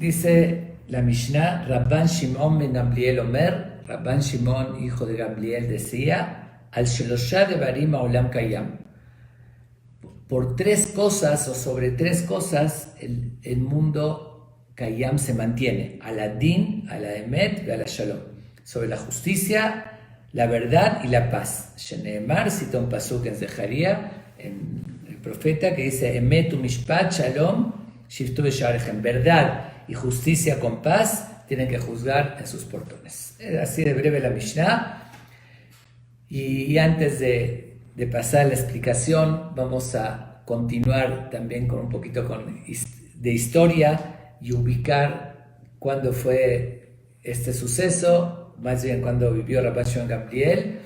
Dice la Mishnah, Rabban Shimon ben Gamliel Omer, Rabban Shimon, hijo de Gamliel, decía, Al Shelosha de Barim Olam Kayam. Por tres cosas o sobre tres cosas el mundo Kayam se mantiene, a la Din, a la Emet y a la Shalom, sobre la justicia, la verdad y la paz. Sheneemar cita un pasuk en Zeharia, en el profeta, que dice Emet Mishpat Shalom Shiftu Besharechem, verdad y justicia con paz tienen que juzgar en sus portones. Así de breve la Mishnah. Y antes de pasar la explicación, vamos a continuar también con un poquito de historia y ubicar cuándo fue este suceso, más bien cuándo vivió Rabban Shimon Gamliel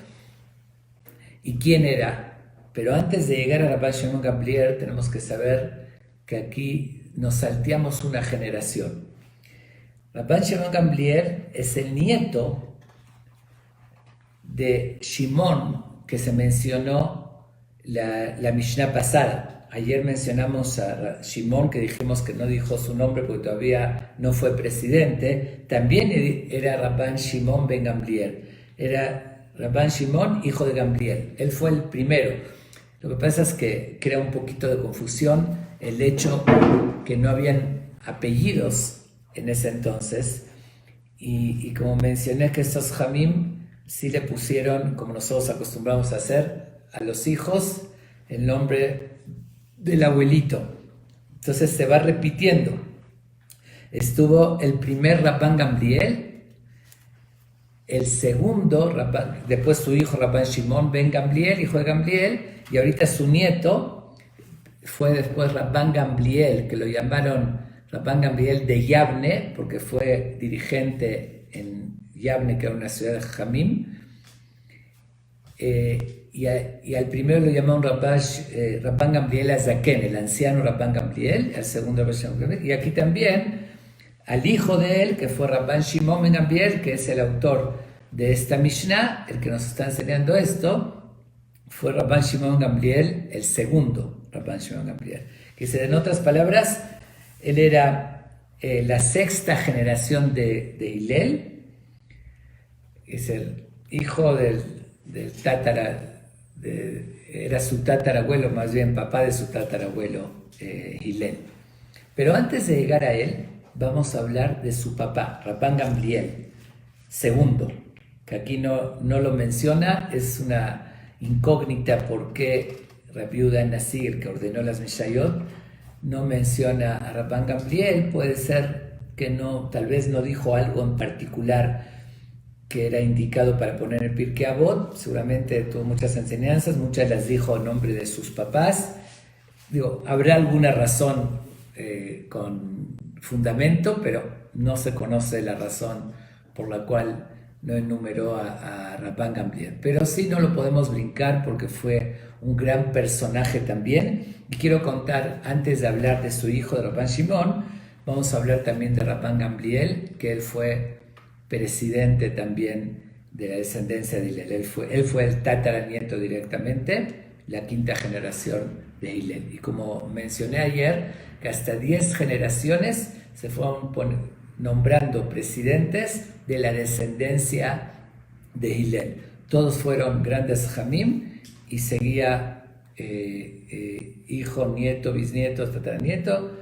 y quién era. Pero antes de llegar a Rabban Shimon Gamliel tenemos que saber que aquí nos salteamos una generación. Rabban Shimon Gamliel es el nieto de Shimon que se mencionó la Mishnah pasada. Ayer mencionamos a Shimon, que dijimos que no dijo su nombre porque todavía no fue presidente. También era Rabban Shimon ben Gamliel. Era Rabban Shimon, hijo de Gamliel. Él fue el primero. Lo que pasa es que crea un poquito de confusión el hecho que no habían apellidos en ese entonces. Y como mencioné que estos Jamim sí le pusieron, como nosotros acostumbramos a hacer, a los hijos el nombre del abuelito. Entonces se va repitiendo. Estuvo el primer Rabban Gamliel, el segundo, después su hijo Rabban Shimon ben Gamliel, hijo de Gamliel, y ahorita su nieto fue después Rabban Gamliel, que lo llamaron Rabban Gamliel de Yavne, porque fue dirigente en Yavne, que era una ciudad de Jamim. Y al primero lo llamaron Rabban Gamliel Azaken, el anciano Rabban Gamliel, al segundo Rabban Gamliel, y aquí también al hijo de él, que fue Rabban Shimon ben Gamliel, que es el autor de esta Mishnah, el que nos está enseñando esto, fue Rabban Shimon Gamliel, el segundo Rabban Shimon Gamliel. Que en otras palabras, él era la sexta generación de Hillel, es el hijo del era su tatarabuelo, más bien papá de su tatarabuelo Hillel. Pero antes de llegar a él, vamos a hablar de su papá, Rabban Gamliel, segundo, que aquí no lo menciona, es una incógnita por qué Rabbi Yehuda Nasir, que ordenó las Mishayot, no menciona a Rabban Gamliel. Puede ser que tal vez no dijo algo en particular que era indicado para poner el Pirkei Avot. Seguramente tuvo muchas enseñanzas, muchas las dijo en nombre de sus papás. Habrá alguna razón con fundamento, pero no se conoce la razón por la cual no enumeró a Rabban Gamliel. Pero sí no lo podemos brincar porque fue un gran personaje también. Y quiero contar, antes de hablar de su hijo, de Rabban Shimon, vamos a hablar también de Rabban Gamliel, que él fue presidente también de la descendencia de Hillel. Él fue el tataranieto directamente, la quinta generación de Hillel. Y como mencioné ayer, que hasta 10 generaciones se fueron nombrando presidentes de la descendencia de Hillel. Todos fueron grandes Jamim y seguía hijo, nieto, bisnieto, tataranieto,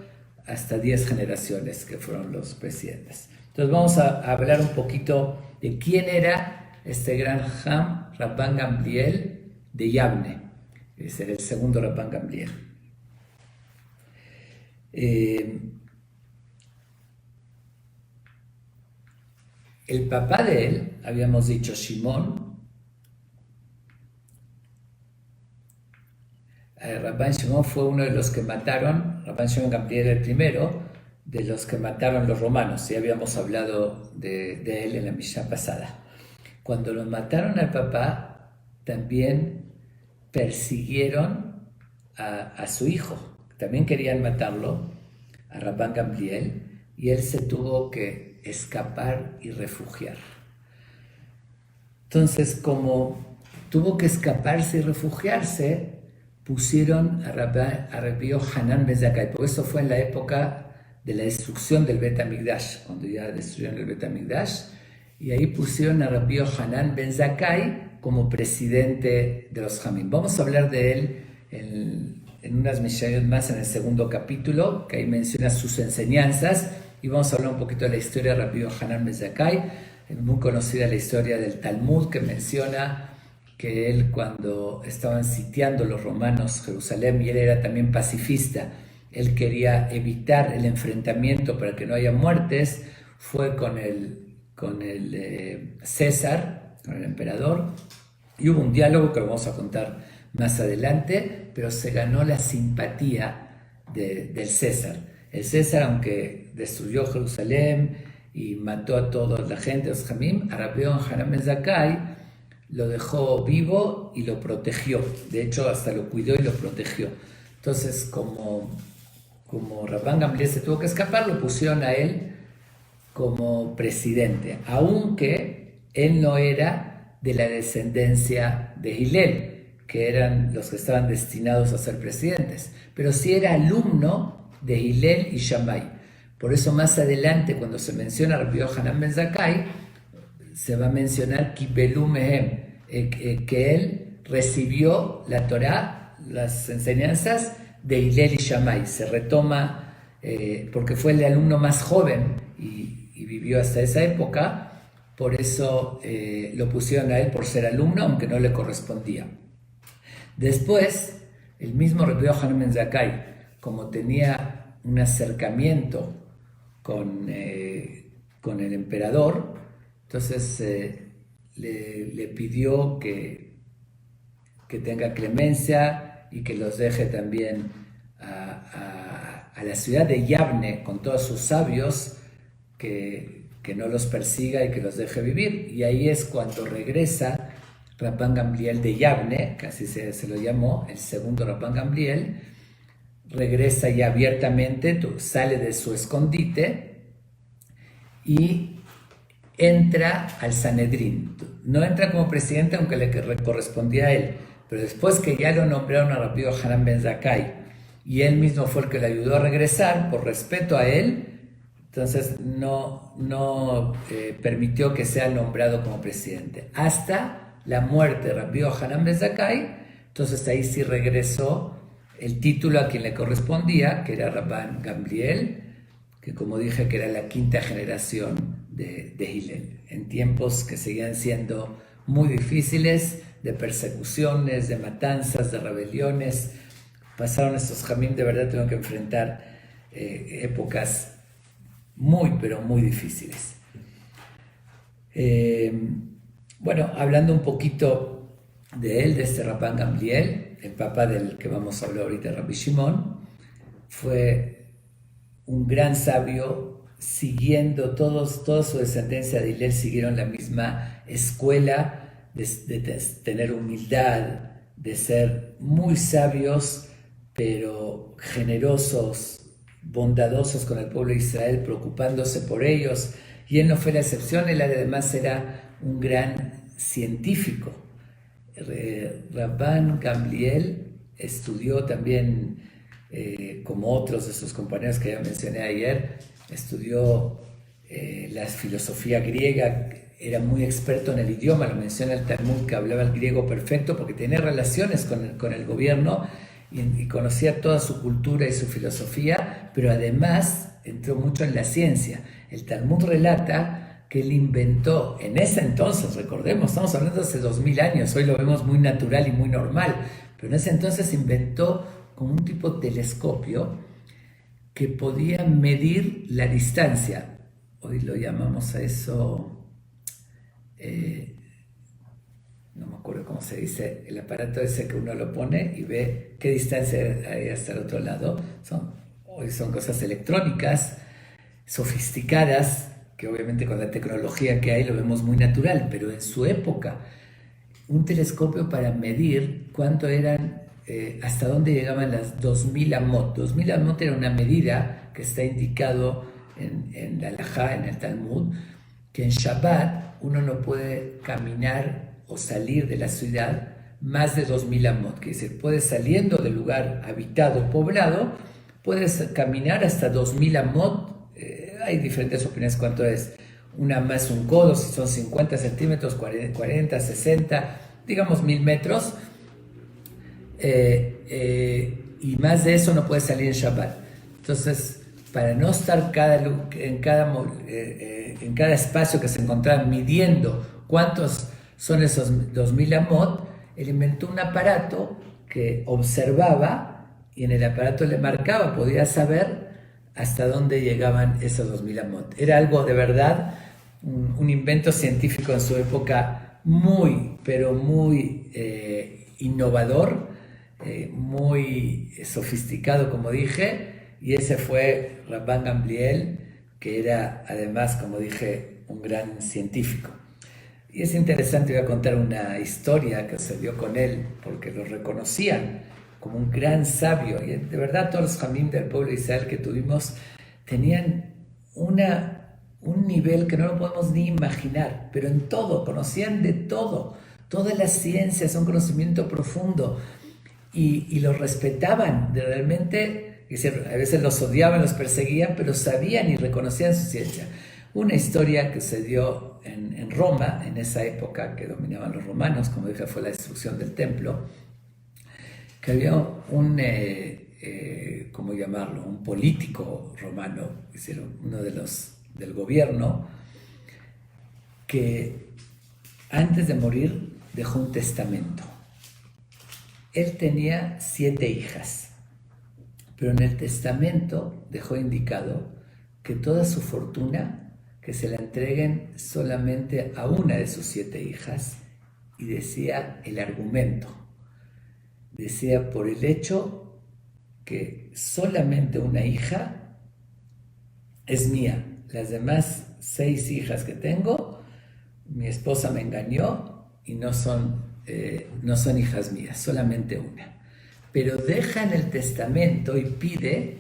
hasta 10 generaciones que fueron los presidentes. Entonces vamos a hablar un poquito de quién era este gran Ham, Rabban Gamliel de Yavne. Es el segundo Rabban Gamliel. El papá de él, habíamos dicho Shimon, Rabban Shimon fue uno de los que mataron, Rabban Shimon Gamliel el primero, de los que mataron los romanos. Ya habíamos hablado de él en la Mishnah pasada. Cuando lo mataron al papá, también persiguieron a su hijo. También querían matarlo, a Rabban Gamliel, y él se tuvo que escapar y refugiar. Entonces, como tuvo que escaparse y refugiarse, pusieron a Rabbi Yohanan ben Zakkai, porque eso fue en la época de la destrucción del Bet HaMikdash, cuando ya destruyeron el Bet HaMikdash, y ahí pusieron a Rabbi Yohanan ben Zakkai como presidente de los Jamim. Vamos a hablar de él en unas misiones más en el segundo capítulo, que ahí menciona sus enseñanzas, y vamos a hablar un poquito de la historia de Rabbi Yohanan ben Zakkai. Es muy conocida la historia del Talmud, que menciona que él, cuando estaban sitiando los romanos Jerusalén, y él era también pacifista, él quería evitar el enfrentamiento para que no haya muertes, fue con el César, con el emperador, y hubo un diálogo que lo vamos a contar más adelante, pero se ganó la simpatía del César. El César, aunque destruyó Jerusalén y mató a toda la gente, los Jamim, a Rabbi Yohanan ben Zakkai lo dejó vivo y lo protegió. De hecho, hasta lo cuidó y lo protegió. Entonces, como Rabban Gamliel se tuvo que escapar, lo pusieron a él como presidente, aunque él no era de la descendencia de Hillel, que eran los que estaban destinados a ser presidentes, pero sí era alumno de Hillel y Shammai. Por eso más adelante, cuando se menciona a Rabbi Yohanan ben Zakkai, se va a mencionar Kibelu Mehem, que él recibió la Torá, las enseñanzas de Hillel y Shammai. Se retoma porque fue el alumno más joven y vivió hasta esa época, por eso lo pusieron a él por ser alumno, aunque no le correspondía. Después, el mismo Rabbi Yohanan ben Zakkai, como tenía un acercamiento con el emperador, entonces le pidió que tenga clemencia y que los deje también a la ciudad de Yavne con todos sus sabios, que no los persiga y que los deje vivir. Y ahí es cuando regresa Rabban Gamliel de Yavne, que así se lo llamó, el segundo Rabban Gamliel, regresa ya abiertamente, sale de su escondite y entra al Sanedrín. No entra como presidente, aunque le correspondía a él, pero después que ya lo nombraron a Rabbi Yohanan ben Zakkai y él mismo fue el que le ayudó a regresar, por respeto a él, entonces no permitió que sea nombrado como presidente. Hasta la muerte de Rabbi Yohanan ben Zakkai, entonces ahí sí regresó el título a quien le correspondía, que era Rabban Gamliel, que como dije que era la quinta generación de Hillel, en tiempos que seguían siendo muy difíciles, de persecuciones, de matanzas, de rebeliones. Pasaron estos Jamim, de verdad tuvieron que enfrentar épocas muy, pero muy difíciles. Bueno, hablando un poquito de él, de este Rabban Gamliel, el papá del que vamos a hablar ahorita, Rabbi Shimon, fue un gran sabio, siguiendo toda su descendencia de Hillel, siguieron la misma escuela de tener humildad, de ser muy sabios, pero generosos, bondadosos con el pueblo de Israel, preocupándose por ellos, y él no fue la excepción. Él además era un gran científico. Rabban Gamliel estudió también, como otros de sus compañeros que ya mencioné ayer, estudió la filosofía griega, era muy experto en el idioma, lo menciona el Talmud, que hablaba el griego perfecto porque tenía relaciones con el gobierno y conocía toda su cultura y su filosofía, pero además entró mucho en la ciencia. El Talmud relata que él inventó, en ese entonces, recordemos, estamos hablando de hace 2000 años, hoy lo vemos muy natural y muy normal, pero en ese entonces inventó como un tipo de telescopio que podía medir la distancia. Hoy lo llamamos a eso, no me acuerdo cómo se dice, el aparato ese que uno lo pone y ve qué distancia hay hasta el otro lado. Hoy son cosas electrónicas, sofisticadas, que obviamente con la tecnología que hay lo vemos muy natural, pero en su época, un telescopio para medir cuánto eran, hasta dónde llegaban las 2000 amot. 2000 amot era una medida que está indicado en la Halajá, en el Talmud, que en Shabbat uno no puede caminar o salir de la ciudad más de 2000 amot, que decir, puede saliendo del lugar habitado, poblado, puedes caminar hasta 2000 amot. Hay diferentes opiniones cuánto es. Una más un codo, si son 50 centímetros, 40, 60, digamos 1000 metros. Y más de eso no puedes salir en Shabbat. Entonces, para no estar en cada espacio que se encontraba midiendo cuántos son esos 2000 amot, él inventó un aparato que observaba y en el aparato le marcaba, podía saber hasta dónde llegaban esos 2000 amot. Era algo de verdad, un invento científico en su época muy, pero muy innovador, muy sofisticado, como dije, y ese fue Rabban Gamliel, que era además, como dije, un gran científico. Y es interesante, voy a contar una historia que se dio con él, porque lo reconocían como un gran sabio, y de verdad todos los jamim del pueblo de Israel que tuvimos tenían un nivel que no lo podemos ni imaginar, pero en todo, conocían de todo, todas las ciencias, un conocimiento profundo, y los respetaban, realmente, a veces los odiaban, los perseguían, pero sabían y reconocían su ciencia. Una historia que se dio en Roma, en esa época que dominaban los romanos, como dije, fue la destrucción del templo, que había ¿cómo llamarlo? Un político romano, uno de los del gobierno, que antes de morir dejó un testamento. Él tenía 7 hijas, pero en el testamento dejó indicado que toda su fortuna que se la entreguen solamente a una de sus 7 hijas, y decía el argumento, decía por el hecho que solamente una hija es mía, las demás 6 hijas que tengo, mi esposa me engañó y no son hijas mías, solamente una. Pero deja en el testamento y pide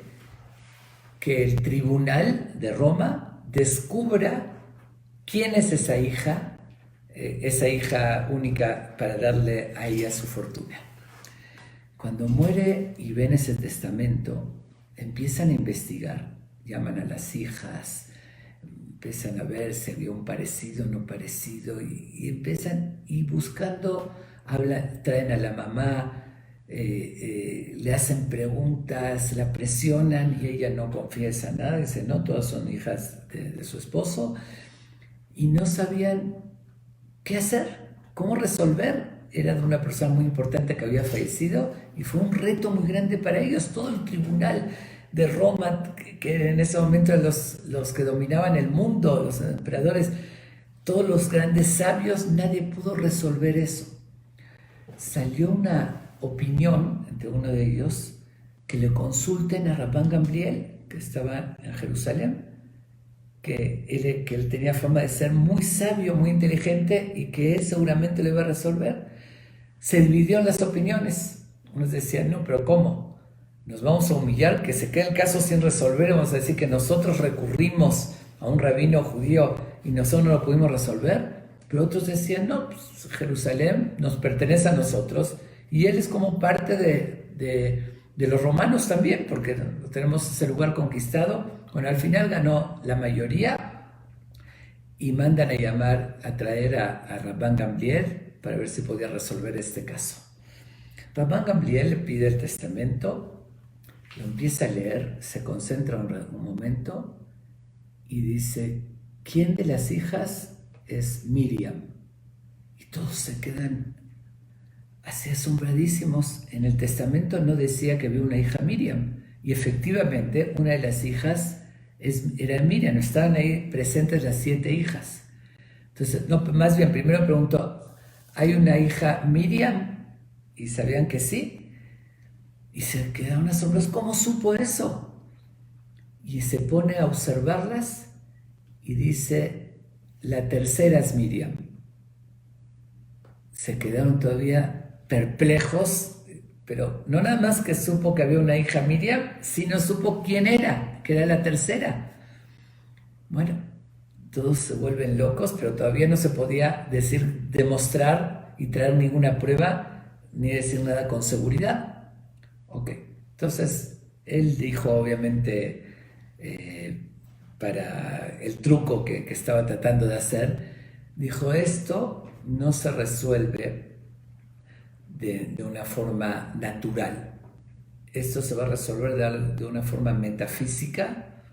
que el tribunal de Roma descubra quién es esa hija única, para darle a ella su fortuna. Cuando muere y ven ese testamento, empiezan a investigar, llaman a las hijas, empiezan a ver si había un parecido, no parecido, y empiezan, y buscando, traen a la mamá, le hacen preguntas, la presionan y ella no confiesa nada, dice no, todas son hijas de su esposo, y no sabían qué hacer, cómo resolver. Era de una persona muy importante que había fallecido y fue un reto muy grande para ellos. Todo el tribunal de Roma, que en ese momento eran los que dominaban el mundo, los emperadores, todos los grandes sabios, nadie pudo resolver eso. Salió una opinión entre uno de ellos que le consulten a Rabban Gamliel, que estaba en Jerusalén, que él tenía fama de ser muy sabio, muy inteligente, y que él seguramente lo iba a resolver. Se dividió en las opiniones. Unos decían, no, pero ¿cómo? Nos vamos a humillar, que se quede el caso sin resolver, vamos a decir que nosotros recurrimos a un rabino judío y nosotros no lo pudimos resolver. Pero otros decían, no, pues Jerusalén nos pertenece a nosotros y él es como parte de los romanos también, porque tenemos ese lugar conquistado. Bueno, al final ganó la mayoría y mandan a traer a Rabban Gamliel para ver si podía resolver este caso. Rabban Gamliel le pide el testamento, lo empieza a leer, se concentra un momento y dice, ¿quién de las hijas es Miriam? Y todos se quedan así asombradísimos. En el testamento no decía que había una hija Miriam, y efectivamente una de las hijas era Miriam, estaban ahí presentes las 7 hijas. Entonces, no, más bien, primero preguntó, ¿hay una hija Miriam? Y sabían que sí. Y se quedaron asombrados, ¿cómo supo eso? Y se pone a observarlas y dice, la tercera es Miriam. Se quedaron todavía perplejos, pero no nada más que supo que había una hija Miriam, sino supo quién era, que era la tercera. Bueno, todos se vuelven locos, pero todavía no se podía demostrar y traer ninguna prueba, ni decir nada con seguridad. Ok, entonces Él dijo, obviamente, para el truco que estaba tratando de hacer, dijo, esto no se resuelve de una forma natural. Esto se va a resolver de una forma metafísica,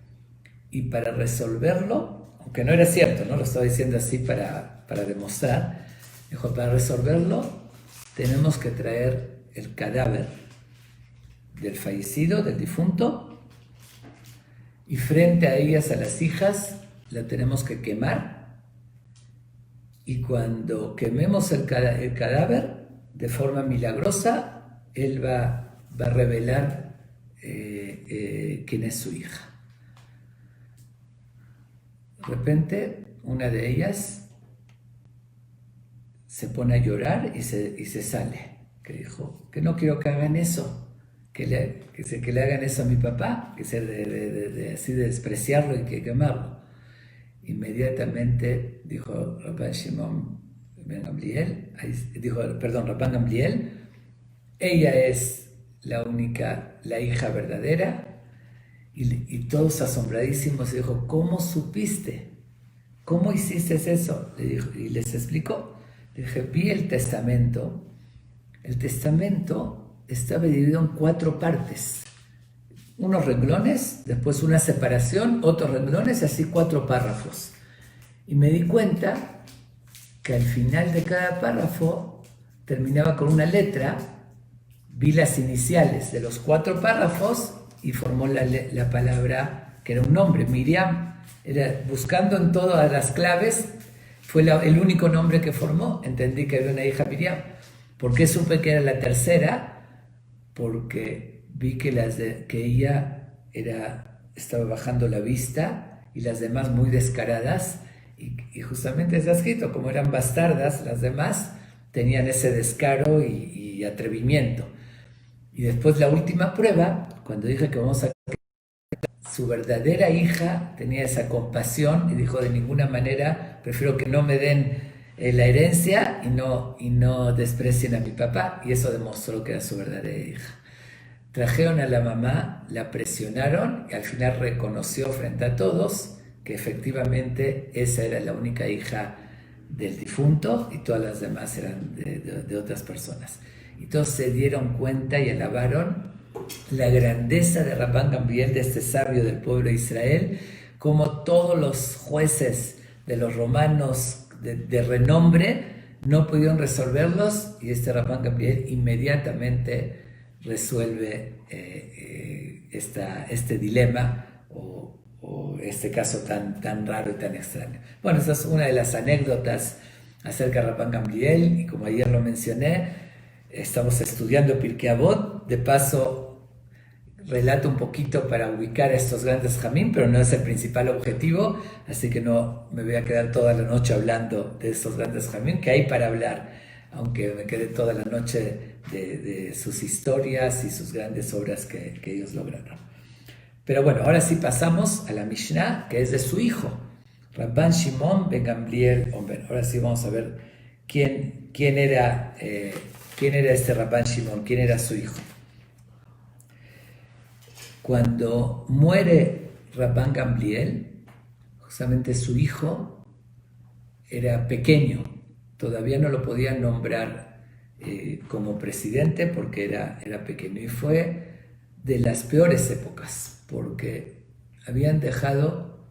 y para resolverlo, aunque no era cierto, no lo estaba diciendo así para demostrar, dijo, para resolverlo tenemos que traer el cadáver del fallecido, del difunto, y frente a ellas, a las hijas, la tenemos que quemar, y cuando quememos el cadáver, de forma milagrosa, él va a revelar quién es su hija. De repente, una de ellas se pone a llorar y se sale, que dijo, que no quiero que hagan eso, que le hagan eso a mi papá, que sea así de despreciarlo y que quemarlo. Inmediatamente dijo Rabban Shimon ben Gamliel, Rabban Gamliel, ella es la hija verdadera, y todos asombradísimos, dijo, ¿cómo supiste? ¿Cómo hiciste eso? Le dijo, y les explicó. Le dije, vi el testamento. El testamento estaba dividido en 4 partes. Unos renglones, después una separación, otros renglones, así 4 párrafos. Y me di cuenta que al final de cada párrafo terminaba con una letra. Vi las iniciales de los 4 párrafos y formó la palabra, que era un nombre, Miriam. Buscando en todas las claves, fue el único nombre que formó. Entendí que había una hija Miriam. ¿Por qué supe que era la tercera? Porque vi que ella estaba bajando la vista y las demás muy descaradas, y justamente está escrito, como eran bastardas, las demás tenían ese descaro y atrevimiento. Y después la última prueba, cuando dije que vamos a... Su verdadera hija tenía esa compasión y dijo, de ninguna manera, prefiero que no me den la herencia y no desprecien a mi papá. Y eso demostró que era su verdadera hija. Trajeron a la mamá, la presionaron y al final reconoció frente a todos que efectivamente esa era la única hija del difunto y todas las demás eran de otras personas. Y todos se dieron cuenta y alabaron la grandeza de Rabban Gamliel, de este sabio del pueblo de Israel, como todos los jueces de los romanos de renombre no pudieron resolverlos, y este Rabban Gamliel inmediatamente resuelve este dilema o este caso tan raro y tan extraño. Bueno, esa es una de las anécdotas acerca de Rabban Gamliel, y como ayer lo mencioné, estamos estudiando Pirkei Avot. De paso, relato un poquito para ubicar a estos grandes jamín, pero no es el principal objetivo, así que no me voy a quedar toda la noche hablando de estos grandes jamín, que hay para hablar, aunque me quedé toda la noche de sus historias y sus grandes obras que ellos lograron. Pero bueno, ahora sí pasamos a la Mishnah, que es de su hijo, Rabban Shimon ben Gamliel Omer. Ahora sí vamos a ver quién era este Rabban Shimon, quién era su hijo. Cuando muere Rabban Gamliel, justamente su hijo era pequeño, todavía no lo podían nombrar como presidente porque era pequeño, y fue de las peores épocas porque habían dejado,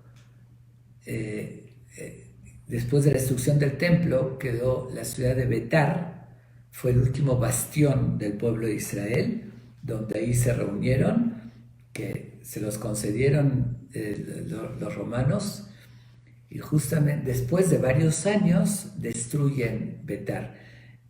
después de la destrucción del templo, quedó la ciudad de Betar, fue el último bastión del pueblo de Israel, donde ahí se reunieron, que se los concedieron los romanos, y justamente después de varios años destruyen Betar.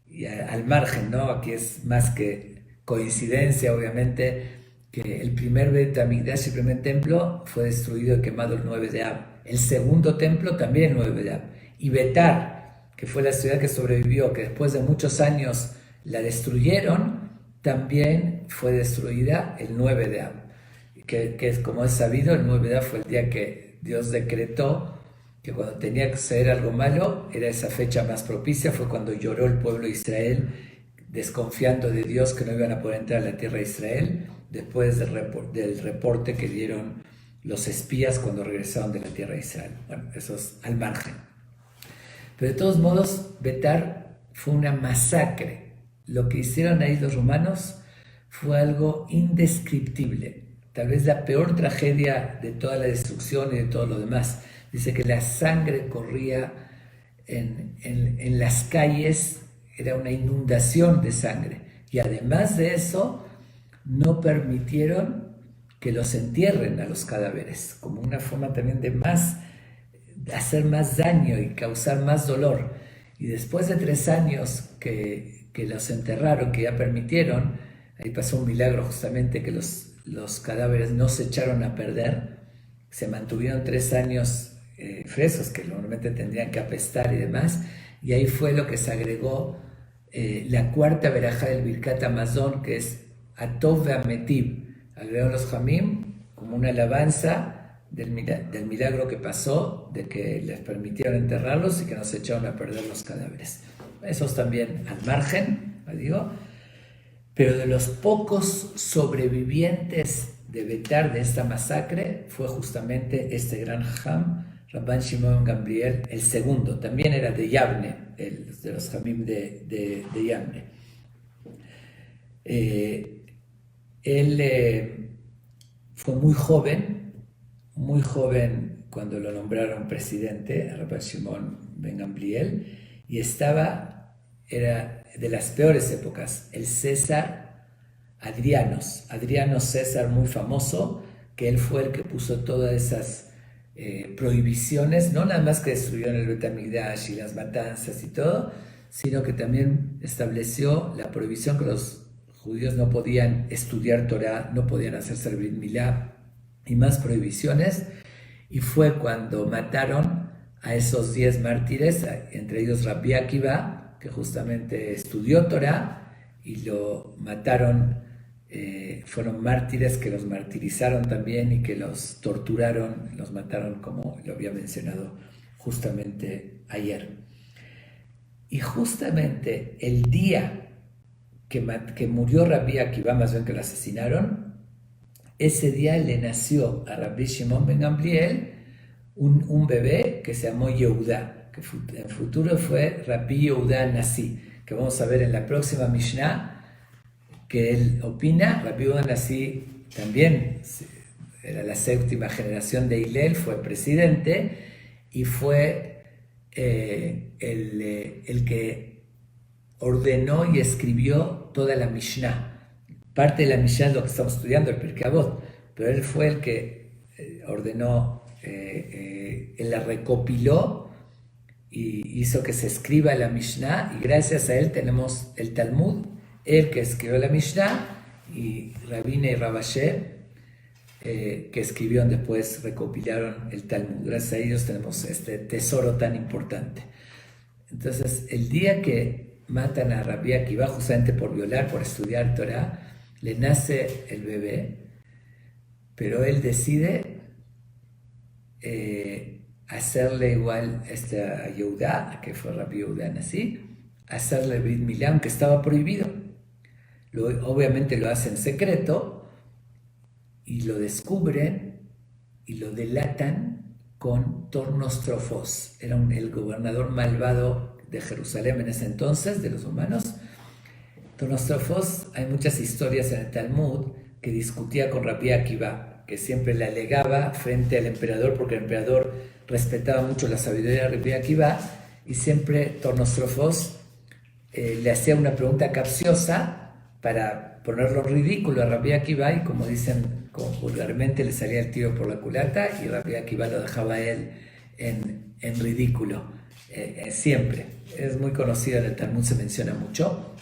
Y al margen, ¿no? Aquí es más que coincidencia, obviamente, que el primer Bet Hamikdash, el primer templo, fue destruido y quemado el 9 de Av. El segundo templo también el 9 de Av. Y Betar, que fue la ciudad que sobrevivió, que después de muchos años la destruyeron, también fue destruida el 9 de Av. Que es, como es sabido, el 9 de Av fue el día que Dios decretó que cuando tenía que suceder algo malo, era esa fecha más propicia. Fue cuando lloró el pueblo de Israel, desconfiando de Dios que no iban a poder entrar a la tierra de Israel. después del reporte que dieron los espías cuando regresaron de la tierra de Israel. Bueno, eso es al margen. Pero de todos modos, Betar fue una masacre. Lo que hicieron ahí los romanos fue algo indescriptible. Tal vez la peor tragedia de toda la destrucción y de todo lo demás. Dice que la sangre corría en las calles, era una inundación de sangre. Y además de eso, no permitieron que los entierren a los cadáveres, como una forma también de hacer más daño y causar más dolor. Y después de 3 años que los enterraron, que ya permitieron, ahí pasó un milagro justamente, que los cadáveres no se echaron a perder, se mantuvieron 3 años frescos, que normalmente tendrían que apestar y demás, y ahí fue lo que se agregó la cuarta verajá del Birkat Hamazon, que es Atov ve'ametiv. Agregaron los Jamim como una alabanza del milagro que pasó, de que les permitieron enterrarlos y que no se echaron a perder los cadáveres. Esos también al margen, digo. Pero de los pocos sobrevivientes de Betar, de esta masacre, fue justamente este gran Jajam, Rabban Shimon Gamliel, el segundo. También era de Yavne, de los Jamim de Yavne. Él fue muy joven cuando lo nombraron presidente, Rabban Shimon ben Gamliel, y era de las peores épocas, el César Adriano César, muy famoso, que él fue el que puso todas esas prohibiciones, no nada más que destruyeron el Bet Hamikdash y las matanzas y todo, sino que también estableció la prohibición que los judíos no podían estudiar Torah, no podían hacer servir Milá y más prohibiciones. Y fue cuando mataron a esos 10 mártires, entre ellos Rabbi Akiva, que justamente estudió Torah, y lo mataron. Fueron mártires que los martirizaron también y que los torturaron, los mataron, como lo había mencionado justamente ayer. Y justamente el día que murió Rabbi Akiva, más bien que lo asesinaron, ese día le nació a Rabbi Shimon ben Gamliel un bebé que se llamó Yehudá, que en futuro fue Rabbi Yehudá Nasi, que vamos a ver en la próxima Mishnah, que él opina. Rabbi Yehudá Nasi también era la 7ª generación de Hillel, fue presidente y fue el que ordenó y escribió toda la Mishnah. Parte de la Mishnah es lo que estamos estudiando, el Pirkei Avot, pero él fue el que ordenó, él la recopiló y hizo que se escriba la Mishnah, y gracias a él tenemos el Talmud, él que escribió la Mishnah, y Rabine y Rabashé, que escribieron después, recopilaron el Talmud. Gracias a ellos tenemos este tesoro tan importante. Entonces, el día que matan a Rabbi Akiva, justamente por violar, por estudiar Torah, le nace el bebé, pero él decide hacerle igual a Yehudá, que fue Rabbi Yehudá Nasi, hacerle Brit Milá, aunque estaba prohibido. Obviamente lo hace en secreto y lo descubren y lo delatan con Tornostrofos. Era el gobernador malvado de Jerusalén en ese entonces, de los humanos. Tornostrofos, hay muchas historias en el Talmud que discutía con Rabbi Akiva, que siempre le alegaba frente al emperador, porque el emperador respetaba mucho la sabiduría de Rabbi Akiva, y siempre Tornostrofos le hacía una pregunta capciosa para ponerlo ridículo a Rabbi Akiva, y como dicen vulgarmente, le salía el tiro por la culata, y Rabbi Akiva lo dejaba a él en ridículo. Siempre, es muy conocido en el Talmud, se menciona mucho.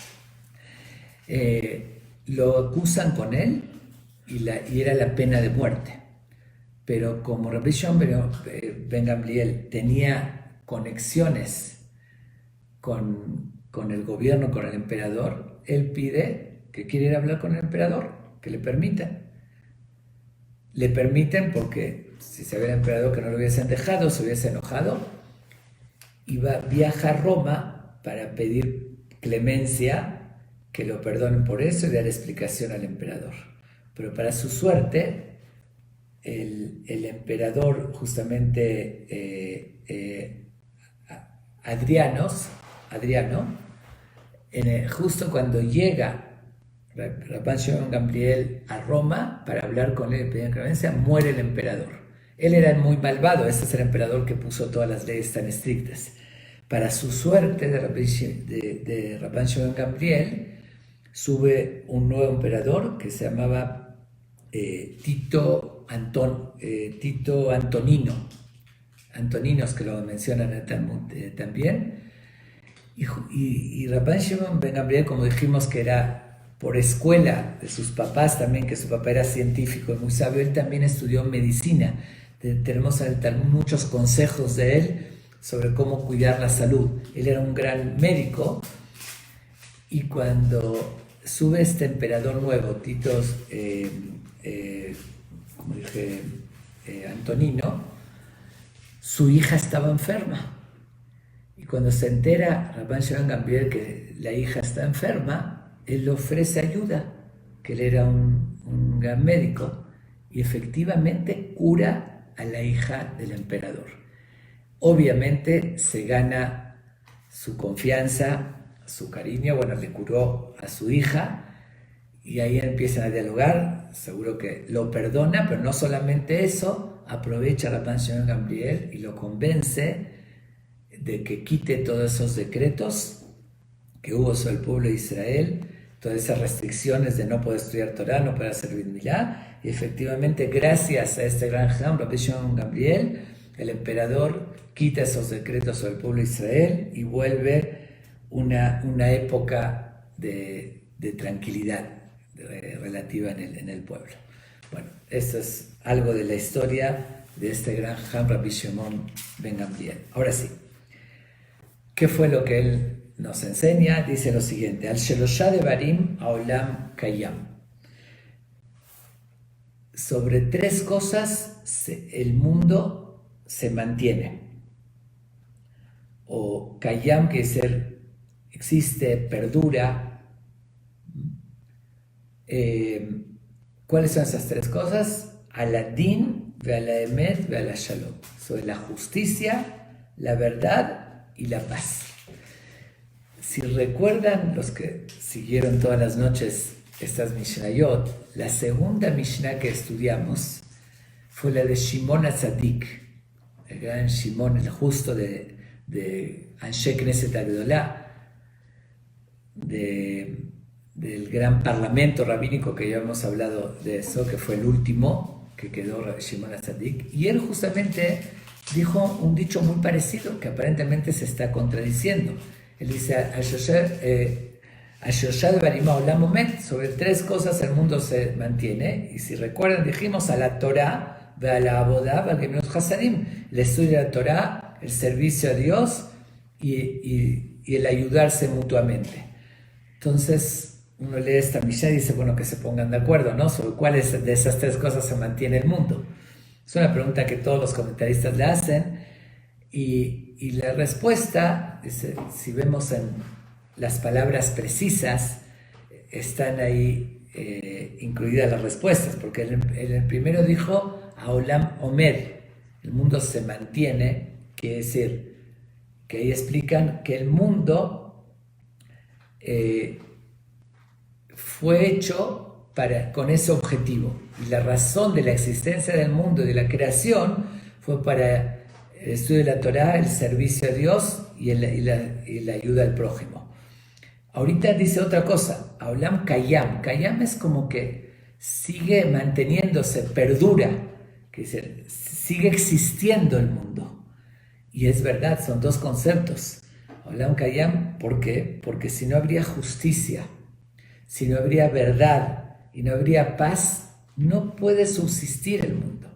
Lo acusan con él y era la pena de muerte. Pero como Rabbi Shimon ben Gamliel tenía conexiones con el gobierno, con el emperador, él pide que quiere ir a hablar con el emperador, que le permitan. Le permiten porque si se ve el emperador que no lo hubiesen dejado, se hubiese enojado, y viaja a Roma para pedir clemencia, que lo perdonen por eso y dar explicación al emperador. pero para su suerte, el emperador justamente Adriano, justo cuando llega Rabban Shimon Gamliel a Roma para hablar con él y pedir clemencia, muere el emperador. Él era muy malvado, ese es el emperador que puso todas las leyes tan estrictas. Para su suerte de Rabban Shimon Gamliel, sube un nuevo emperador que se llamaba Tito Antonino. Antoninos, que lo mencionan en el Talmud también. Y Rabban Shimon ben Gamliel, como dijimos que era por escuela de sus papás también, que su papá era científico y muy sabio, él también estudió medicina. Tenemos en el Talmud muchos consejos de él sobre cómo cuidar la salud. Él era un gran médico, y cuando sube este emperador nuevo, Antonino, su hija estaba enferma. Y cuando se entera Rabban Shimon Gamliel que la hija está enferma, él le ofrece ayuda, que él era un gran médico, y efectivamente cura a la hija del emperador. Obviamente se gana su confianza, su cariño. Bueno, le curó a su hija, y ahí empiezan a dialogar. Seguro que lo perdona, pero no solamente eso, aprovecha Rabban Shimon Gamliel y lo convence de que quite todos esos decretos que hubo sobre el pueblo de Israel, todas esas restricciones de no poder estudiar Torah, no poder hacer Brit Milá, y efectivamente gracias a este gran Jajam, Rabbi Shimon Gamliel, el emperador quita esos decretos sobre el pueblo de Israel y vuelve una época de tranquilidad relativa en el pueblo. Bueno, esto es algo de la historia de este gran Jajam, Rabbi Shimon ben Gamliel. Ahora sí, ¿qué fue lo que él nos enseña? Dice lo siguiente: Al Sheloshá Devarim Haolam Kayam. Sobre tres cosas el mundo se mantiene. O Kayam, que es existe, perdura. ¿Cuáles son esas tres cosas? Aladín, Ve'ala Emet, Ve'ala Shalom. Sobre la justicia, la verdad y la paz. Si recuerdan los que siguieron todas las noches estas Mishnayot, la segunda Mishnah que estudiamos fue la de Shimon HaTzadik, el gran Shimon, el justo de Anshe Knesset Agdolá, del gran parlamento rabínico, que ya hemos hablado de eso, que fue el último que quedó Shimon HaTzadik, y él justamente dijo un dicho muy parecido que aparentemente se está contradiciendo. Él dice: sobre tres cosas el mundo se mantiene. Y si recuerdan, dijimos a la Torah, a la Abodá, el estudio de la Torah, el servicio a Dios y el ayudarse mutuamente. Entonces uno lee esta Mishnah y dice, bueno, que se pongan de acuerdo, ¿no?, sobre cuáles de esas tres cosas se mantiene el mundo. Es una pregunta que todos los comentaristas le hacen, y la respuesta, si vemos en las palabras precisas, están ahí incluidas las respuestas, porque el primero dijo Haolam Omed, el mundo se mantiene, quiere decir que ahí explican que el mundo fue hecho con ese objetivo, y la razón de la existencia del mundo y de la creación fue para el estudio de la Torah, el servicio a Dios y la ayuda al prójimo. Ahorita dice otra cosa, Haolam Kayam. Kayam es como que sigue manteniéndose, perdura, que dice, sigue existiendo el mundo. Y es verdad, son dos conceptos. Haolam Kayam, ¿por qué? Porque si no habría justicia, si no habría verdad y no habría paz, no puede subsistir el mundo.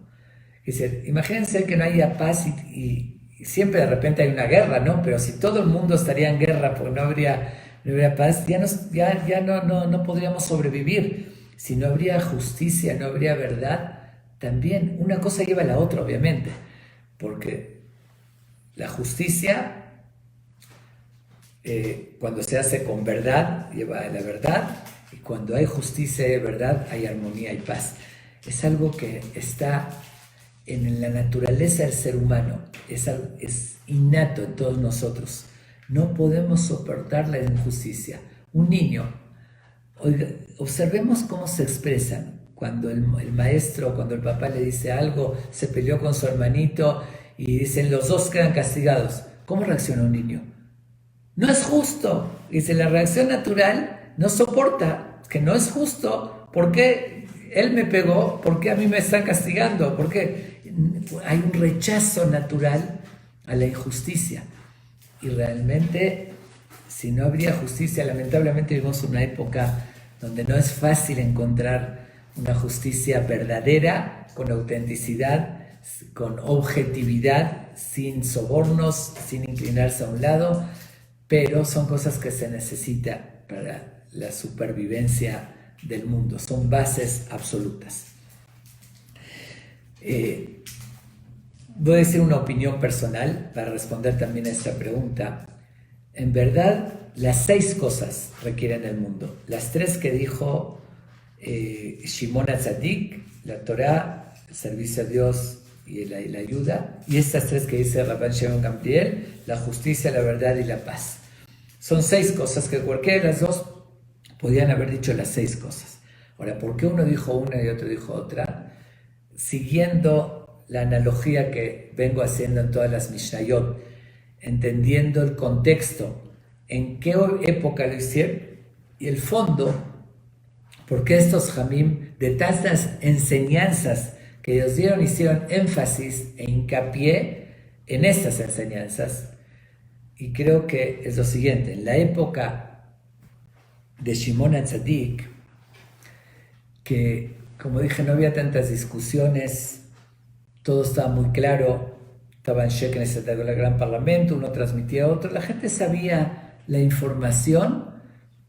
Es decir, imagínense que no haya paz y siempre de repente hay una guerra, ¿no? Pero si todo el mundo estaría en guerra porque no habría paz, ya no podríamos sobrevivir. Si no habría justicia, no habría verdad, también una cosa lleva a la otra, obviamente, porque la justicia, cuando se hace con verdad, lleva a la verdad, Y cuando hay justicia de verdad, hay armonía y paz. Es algo que está en la naturaleza del ser humano, es innato en todos nosotros. No podemos soportar la injusticia. Un niño, oiga, observemos cómo se expresan cuando el maestro, cuando el papá le dice algo, se peleó con su hermanito y dicen los dos quedan castigados. ¿Cómo reacciona un niño? No es justo. Dice, la reacción natural no soporta, que no es justo. ¿Por qué él me pegó? ¿Por qué a mí me están castigando? Porque hay un rechazo natural a la injusticia. Y realmente, si no habría justicia, lamentablemente vivimos una época donde no es fácil encontrar una justicia verdadera, con autenticidad, con objetividad, sin sobornos, sin inclinarse a un lado, pero son cosas que se necesitan para la supervivencia del mundo, son bases absolutas. Voy a decir una opinión personal para responder también a esta pregunta. En verdad, las 6 cosas requieren el mundo. Las 3 que dijo Shimon HaTzadik, la Torah, el servicio a Dios y la ayuda, y estas 3 que dice Rabban Shimon Gamliel, la justicia, la verdad y la paz. Son 6 cosas que cualquiera de las 2 podían haber dicho las 6 cosas. Ahora, ¿por qué uno dijo una y otro dijo otra? Siguiendo la analogía que vengo haciendo en todas las Mishnayot, entendiendo el contexto, en qué época lo hicieron y el fondo, porque estos Jamim, de tantas enseñanzas que ellos dieron, hicieron énfasis e hincapié en estas enseñanzas. Y creo que es lo siguiente: en la época de Shimon HaTzadik, que como dije no había tantas discusiones, todo estaba muy claro, estaba en Shekin, el gran parlamento, uno transmitía a otro, la gente sabía la información,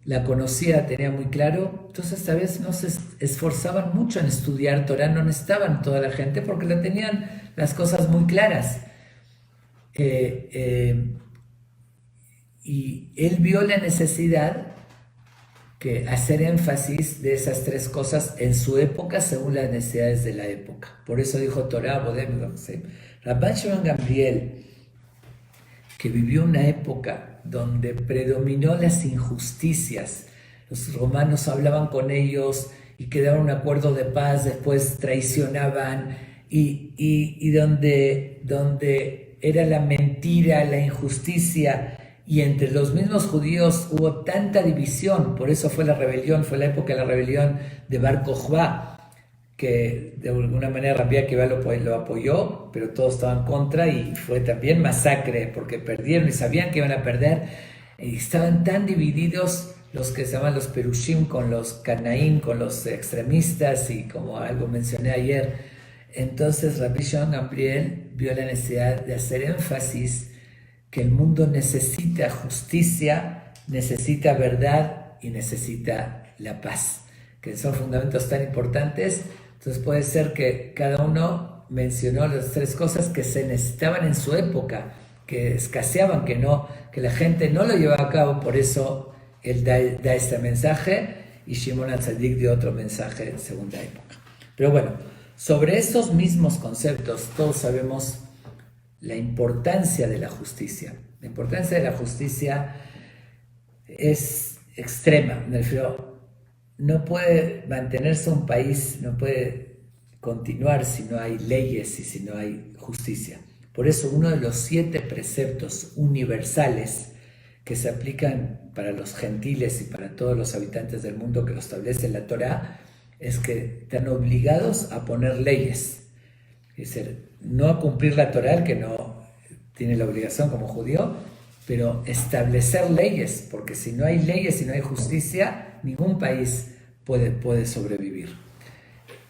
la conocía, la tenía muy claro, entonces tal vez no se esforzaban mucho en estudiar Torah, no necesitaban toda la gente porque la tenían las cosas muy claras. Y él vio la necesidad que hacer énfasis de esas 3 cosas en su época según las necesidades de la época. Por eso dijo Torah, Bodem, Rabban Shimon Gamliel, que vivió una época donde predominó las injusticias. Los romanos hablaban con ellos y quedaron un acuerdo de paz, después traicionaban y donde era la mentira, la injusticia, y entre los mismos judíos hubo tanta división. Por eso fue la rebelión, fue la época de la rebelión de Bar Kokhba, que de alguna manera Rabbi Akiva lo apoyó, pero todos estaban contra y fue también masacre porque perdieron y sabían que iban a perder y estaban tan divididos los que se llaman los Perushim con los Canaín, con los extremistas, y como algo mencioné ayer. Entonces Rabbi Shimon Gamliel vio la necesidad de hacer énfasis que el mundo necesita justicia, necesita verdad y necesita la paz, que son fundamentos tan importantes. Entonces puede ser que cada uno mencionó las 3 cosas que se necesitaban en su época, que escaseaban, que la gente no lo llevaba a cabo. Por eso él da este mensaje y Shimon HaTzadik dio otro mensaje en segunda época. Pero bueno, sobre estos mismos conceptos todos sabemos la importancia de la justicia. La importancia de la justicia es extrema. Me refiero, no puede mantenerse un país, no puede continuar si no hay leyes y si no hay justicia. Por eso uno de los 7 preceptos universales que se aplican para los gentiles y para todos los habitantes del mundo, que lo establece la Torah, es que están obligados a poner leyes. Es decir, no a cumplir la Torah, que no tiene la obligación como judío, pero establecer leyes, porque si no hay leyes, si no hay justicia, ningún país puede sobrevivir.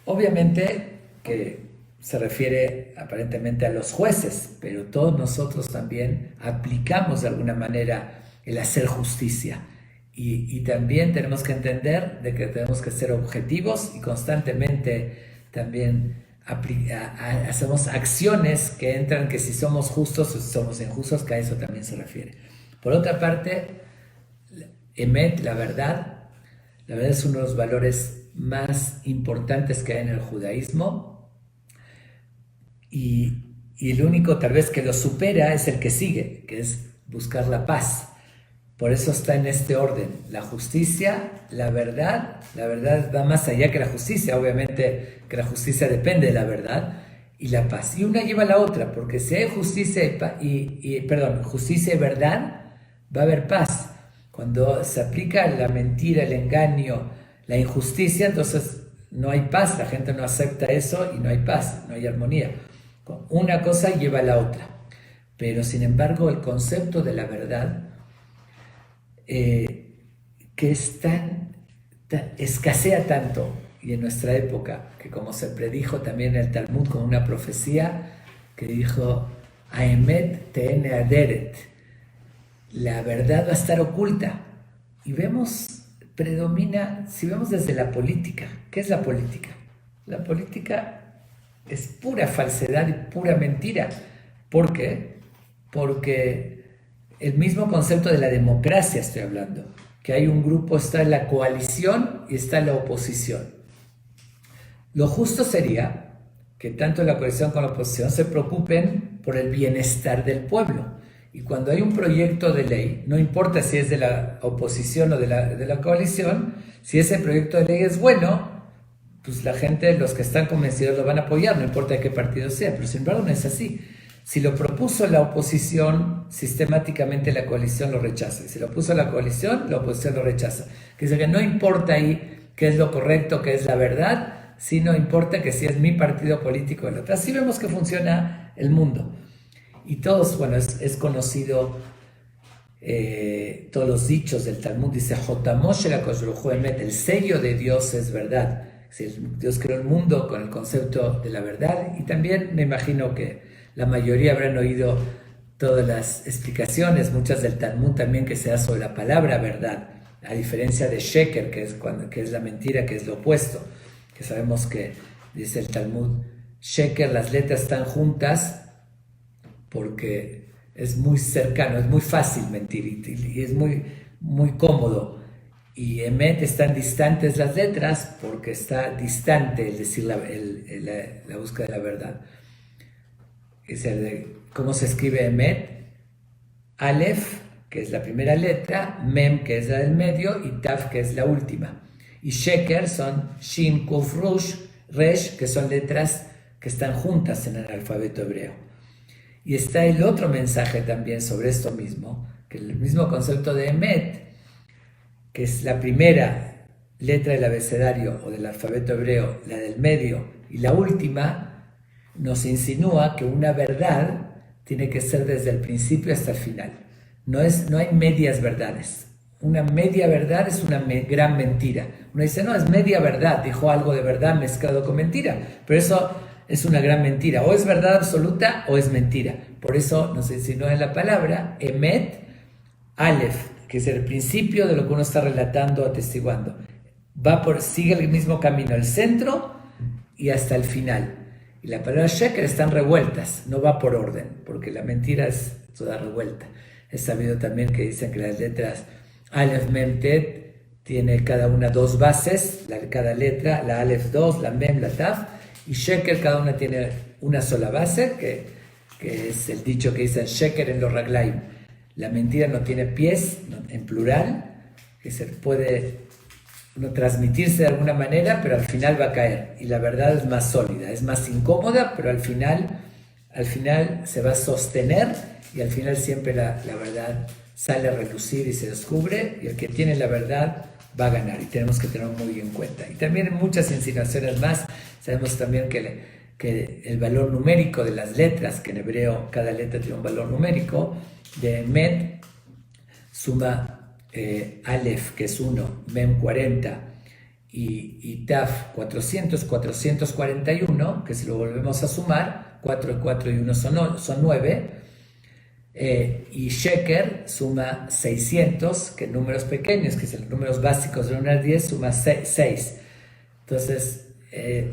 Obviamente que se refiere aparentemente a los jueces, pero todos nosotros también aplicamos de alguna manera el hacer justicia. Y también tenemos que entender de que tenemos que ser objetivos y constantemente también hacemos acciones que entran, que si somos justos o si somos injustos, que a eso también se refiere. Por otra parte, Emet, la verdad, La verdad es uno de los valores más importantes que hay en el judaísmo y el único tal vez que lo supera es el que sigue, que es buscar la paz. Por eso está en este orden, la justicia, la verdad va más allá que la justicia, obviamente que la justicia depende de la verdad, y la paz. Y una lleva a la otra, porque si hay justicia justicia y verdad, va a haber paz. Cuando se aplica la mentira, el engaño, la injusticia, entonces no hay paz, la gente no acepta eso y no hay paz, no hay armonía. Una cosa lleva a la otra, pero sin embargo el concepto de la verdad, que escasea tanto, y en nuestra época, que como se predijo también en el Talmud con una profecía que dijo, Aemet te'ene aderet, la verdad va a estar oculta. Y predomina, si vemos desde la política, ¿qué es la política? La política es pura falsedad y pura mentira. ¿Por qué? Porque el mismo concepto de la democracia estoy hablando, que hay un grupo, está en la coalición y está en la oposición. Lo justo sería que tanto la coalición como la oposición se preocupen por el bienestar del pueblo. Y cuando hay un proyecto de ley, no importa si es de la oposición o de la coalición, si ese proyecto de ley es bueno, pues la gente, los que están convencidos lo van a apoyar, no importa de qué partido sea, pero sin embargo no es así. Si lo propuso la oposición, sistemáticamente la coalición lo rechaza. Y si lo puso la coalición, la oposición lo rechaza. Que dice que no importa ahí qué es lo correcto, qué es la verdad, sino importa que si es mi partido político o el otro. Así vemos que funciona el mundo. Y todos, bueno, es conocido, todos los dichos del Talmud, dice, el sello de Dios es verdad. Dios creó el mundo con el concepto de la verdad, y también me imagino que la mayoría habrán oído todas las explicaciones, muchas del Talmud también, que se da sobre la palabra verdad, a diferencia de sheker, que es la mentira, que es lo opuesto, que sabemos que, dice el Talmud, sheker, las letras están juntas porque es muy cercano, es muy fácil mentir y es muy, muy cómodo. Y emet están distantes las letras porque está distante el decir la búsqueda de la verdad. ¿Cómo se escribe emet? Aleph, que es la primera letra, mem, que es la del medio, y taf, que es la última. Y sheker son shin, kuf, resh, que son letras que están juntas en el alfabeto hebreo. Y está el otro mensaje también sobre esto mismo, que el mismo concepto de emet, que es la primera letra del abecedario o del alfabeto hebreo, la del medio y la última, nos insinúa que una verdad tiene que ser desde el principio hasta el final. No hay medias verdades. Una media verdad es una gran mentira. Uno dice, no, es media verdad, dijo algo de verdad mezclado con mentira, pero eso es una gran mentira. O es verdad absoluta o es mentira. Por eso nos insinúa en la palabra emet, aleph, que es el principio de lo que uno está relatando, atestiguando. Sigue el mismo camino, el centro y hasta el final. Y la palabra sheker están revueltas, no va por orden, porque la mentira es toda revuelta. Es sabido también que dicen que las letras aleph, mem, tet tiene cada una dos bases, cada letra, la aleph 2, la mem, la taf, y sheker cada una tiene una sola base, que es el dicho que dicen sheker en los raglaim. La mentira no tiene pies, en plural, que se puede transmitirse de alguna manera, pero al final va a caer. Y la verdad es más sólida, es más incómoda, pero al final se va a sostener y al final siempre la verdad sale a relucir y se descubre, y el que tiene la verdad va a ganar, y tenemos que tenerlo muy en cuenta. Y también muchas insinuaciones más. Sabemos también que el valor numérico de las letras, que en hebreo cada letra tiene un valor numérico, de emet suma aleph, que es 1, mem 40 y taf 441, que si lo volvemos a sumar, 4 y 4 y 1 son 9, y sheker suma 600, que en números pequeños, que son los números básicos de 1 al 10, suma 6. Entonces,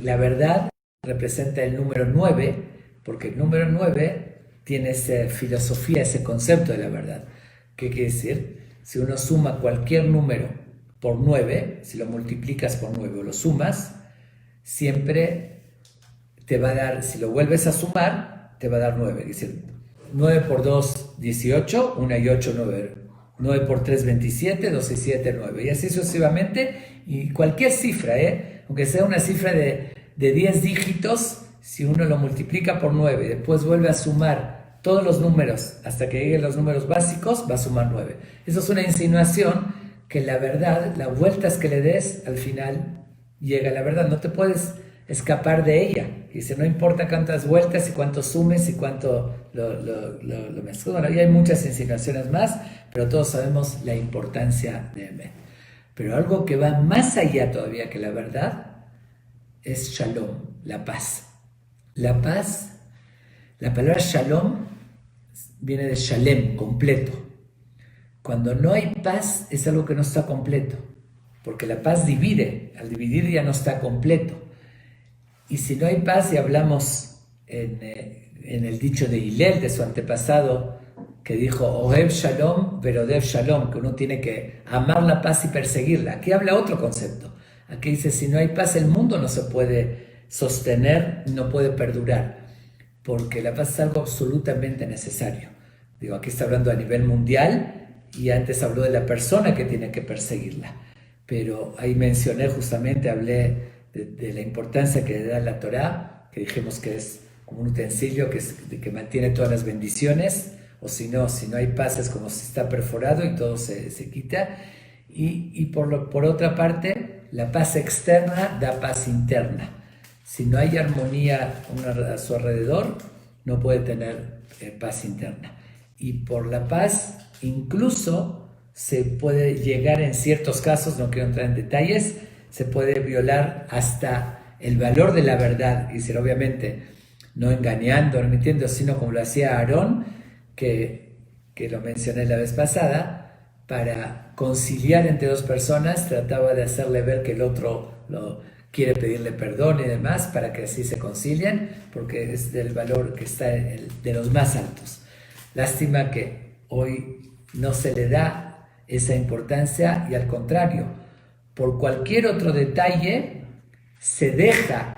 la verdad representa el número 9, porque el número 9 tiene esa filosofía, ese concepto de la verdad. ¿Qué quiere decir? Si uno suma cualquier número por 9, si lo multiplicas por 9 o lo sumas, siempre te va a dar, si lo vuelves a sumar, te va a dar 9. Es decir, 9 por 2, 18, 1 y 8, 9. 9 por 3, 27, 2 y 7, 9. Y así sucesivamente, y cualquier cifra, aunque sea una cifra de 10 dígitos, si uno lo multiplica por 9 y después vuelve a sumar todos los números hasta que lleguen los números básicos, va a sumar 9. Eso es una insinuación que la verdad, las vueltas que le des, al final llega a la verdad. No te puedes escapar de ella. Dice, no importa cuántas vueltas y cuánto sumes y cuánto lo mezclas. Bueno, y hay muchas insinuaciones más, pero todos sabemos la importancia de Emet. Pero algo que va más allá todavía que la verdad es Shalom, la paz. La paz, la palabra Shalom viene de Shalem, completo. Cuando no hay paz es algo que no está completo, porque la paz divide, al dividir ya no está completo. Y si no hay paz, y hablamos en el dicho de Hillel, de su antepasado, que dijo, Ohev Shalom, Verodev Shalom, que uno tiene que amar la paz y perseguirla. Aquí habla otro concepto. Aquí dice, si no hay paz, el mundo no se puede sostener, no puede perdurar, porque la paz es algo absolutamente necesario. Digo, aquí está hablando a nivel mundial, y antes habló de la persona que tiene que perseguirla. Pero ahí mencioné justamente, hablé de la importancia que le da la Torá, que dijimos que es como un utensilio que mantiene todas las bendiciones, o si no hay paz es como si está perforado y todo se quita. Y por otra parte, la paz externa da paz interna. Si no hay armonía a su alrededor, no puede tener paz interna. Y por la paz, incluso se puede llegar en ciertos casos, no quiero entrar en detalles, se puede violar hasta el valor de la verdad, y decir, obviamente, no engañando, no mintiendo, sino como lo hacía Aarón, que lo mencioné la vez pasada, para conciliar entre dos personas, trataba de hacerle ver que el otro quiere pedirle perdón y demás, para que así se concilien, porque es del valor que está de los más altos. Lástima que hoy no se le da esa importancia, y al contrario, por cualquier otro detalle se deja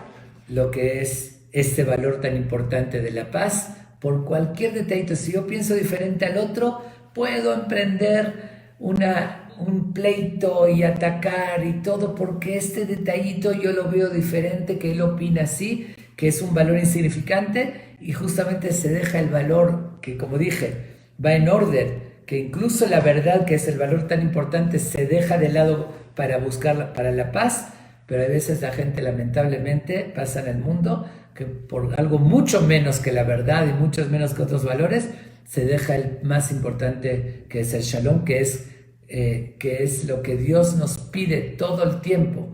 lo que es este valor tan importante de la paz. Por cualquier detallito, si yo pienso diferente al otro, puedo emprender un pleito y atacar y todo, porque este detallito yo lo veo diferente, que él opina así, que es un valor insignificante, y justamente se deja el valor que, como dije, va en orden, que incluso la verdad, que es el valor tan importante, se deja de lado para buscar para la paz. Pero a veces la gente, lamentablemente, pasa en el mundo que por algo mucho menos que la verdad y mucho menos que otros valores, se deja el más importante, que es el Shalom, que es lo que Dios nos pide todo el tiempo.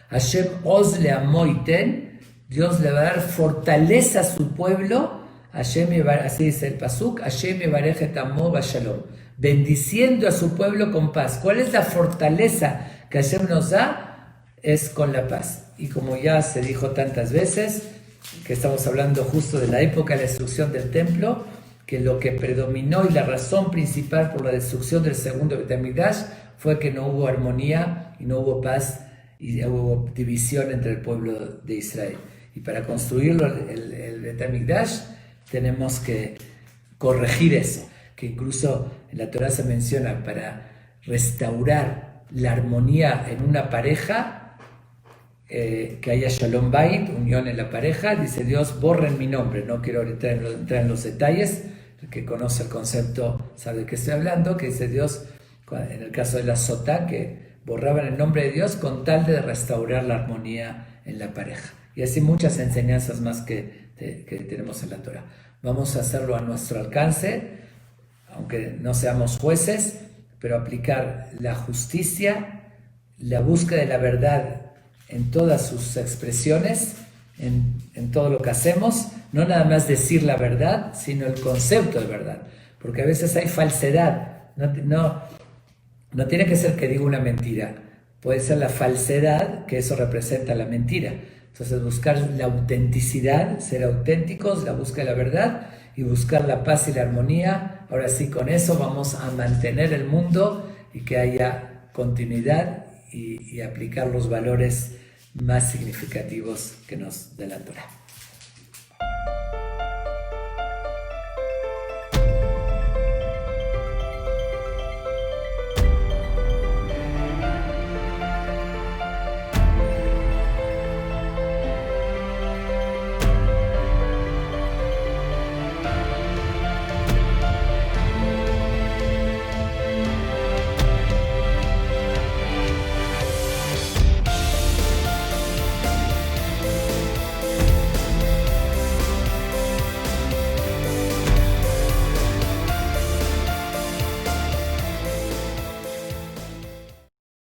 Hashem Oz le amoiten, Dios le va a dar fortaleza a su pueblo. Hashem, así dice el pasuk, Hashem yevarechet amo bashalom, bendiciendo a su pueblo con paz. ¿Cuál es la fortaleza que Hashem nos da? Es con la paz. Y como ya se dijo tantas veces, que estamos hablando justo de la época de la destrucción del templo, que lo que predominó y la razón principal por la destrucción del segundo Bet HaMikdash fue que no hubo armonía y no hubo paz, y hubo división entre el pueblo de Israel. Y para construirlo, el Bet HaMikdash, tenemos que corregir eso, que incluso en la Torá se menciona, para restaurar la armonía en una pareja, que haya Shalom Bait, unión en la pareja. Dice Dios, borren mi nombre. No quiero ahorita entrar en los detalles, el que conoce el concepto sabe de qué estoy hablando, que dice Dios, en el caso de la Sotá, que borraban el nombre de Dios con tal de restaurar la armonía en la pareja. Y así muchas enseñanzas más que tenemos en la Torá. Vamos a hacerlo a nuestro alcance, aunque no seamos jueces, pero aplicar la justicia, la búsqueda de la verdad en todas sus expresiones, en todo lo que hacemos, no nada más decir la verdad, sino el concepto de verdad, porque a veces hay falsedad. No tiene que ser que diga una mentira, puede ser la falsedad, que eso representa la mentira. Entonces buscar la autenticidad, ser auténticos, la búsqueda de la verdad y buscar la paz y la armonía. Ahora sí, con eso vamos a mantener el mundo y que haya continuidad y aplicar los valores más significativos que nos da la Torá.